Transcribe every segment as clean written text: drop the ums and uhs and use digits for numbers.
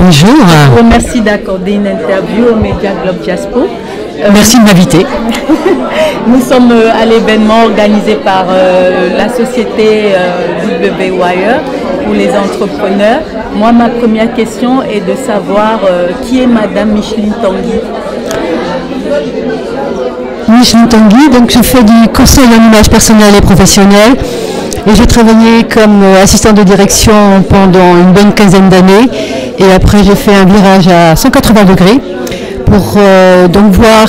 Bonjour. Je vous remercie d'accorder une interview au Media Globe Diaspo. Merci de m'inviter. Nous sommes à l'événement organisé par la société W-Wire pour les entrepreneurs. Moi, ma première question est de savoir qui est Madame Micheline Tanguy. Micheline Tanguy, donc je fais du conseil en image personnelle et professionnelle. Et j'ai travaillé comme assistante de direction pendant une bonne quinzaine d'années. Et après, j'ai fait un virage à 180 degrés pour donc voir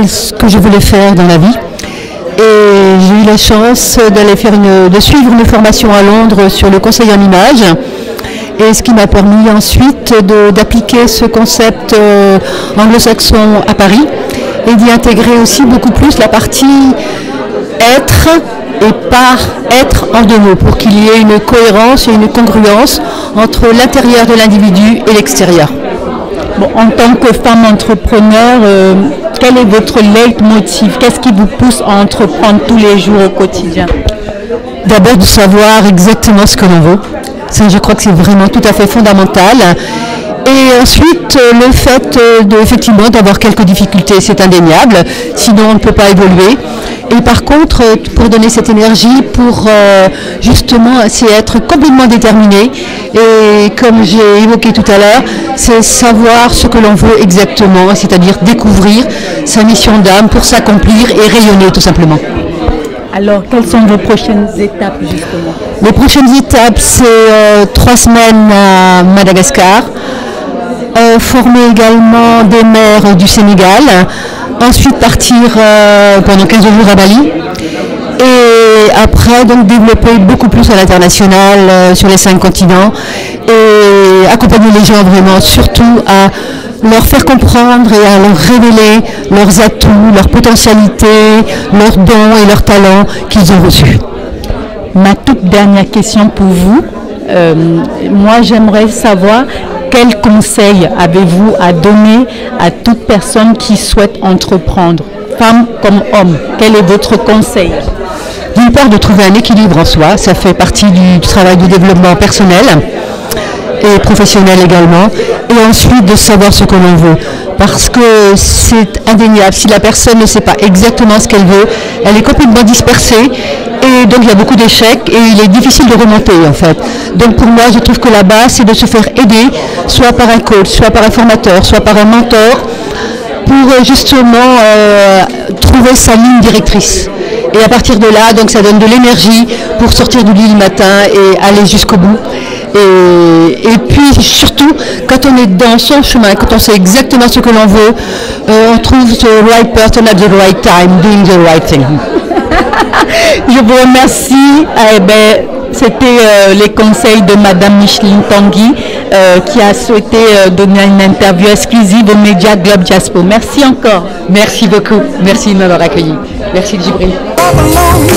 ce que je voulais faire dans la vie. Et j'ai eu la chance de suivre une formation à Londres sur le conseil en image. Et ce qui m'a permis ensuite d'appliquer ce concept anglo-saxon à Paris et d'y intégrer aussi beaucoup plus la partie être et par être en deux mots, pour qu'il y ait une cohérence et une congruence entre l'intérieur de l'individu et l'extérieur. Bon, en tant que femme entrepreneur, quel est votre leitmotiv? Qu'est-ce qui vous pousse à entreprendre tous les jours au quotidien? D'abord de savoir exactement ce que l'on veut. Ça, je crois que c'est vraiment tout à fait fondamental. Et ensuite, le fait effectivement d'avoir quelques difficultés, c'est indéniable, sinon on ne peut pas évoluer. Et par contre, pour donner cette énergie, pour justement c'est être complètement déterminé. Et comme j'ai évoqué tout à l'heure, c'est savoir ce que l'on veut exactement, c'est-à-dire découvrir sa mission d'âme pour s'accomplir et rayonner tout simplement. Alors, quelles sont vos prochaines étapes justement? Les prochaines étapes, c'est 3 semaines à Madagascar. Former également des maires du Sénégal, ensuite partir pendant 15 jours à Bali et après donc développer beaucoup plus à l'international sur les 5 continents et accompagner les gens vraiment surtout à leur faire comprendre et à leur révéler leurs atouts, leurs potentialités, leurs dons et leurs talents qu'ils ont reçus. Ma toute dernière question pour vous, moi j'aimerais savoir quel conseil avez-vous à donner à toute personne qui souhaite entreprendre, femme comme homme? Quel est votre conseil? D'une part, de trouver un équilibre en soi, ça fait partie du travail de développement personnel et professionnel également, et ensuite de savoir ce que l'on veut, parce que c'est indéniable, si la personne ne sait pas exactement ce qu'elle veut, elle est complètement dispersée, et donc il y a beaucoup d'échecs, et il est difficile de remonter en fait. Donc pour moi, je trouve que la base, c'est de se faire aider, soit par un coach, soit par un formateur, soit par un mentor, pour justement trouver sa ligne directrice. Et à partir de là, donc ça donne de l'énergie pour sortir du lit le matin et aller jusqu'au bout. Et puis surtout, quand on est dans son chemin, quand on sait exactement ce que l'on veut, on trouve the right person at the right time, doing the right thing. Je vous remercie. C'était les conseils de Madame Micheline Tanguy qui a souhaité donner une interview exclusive au Media Globe Diaspo. Merci encore. Merci beaucoup. Merci de m'avoir accueilli. Merci Djibril.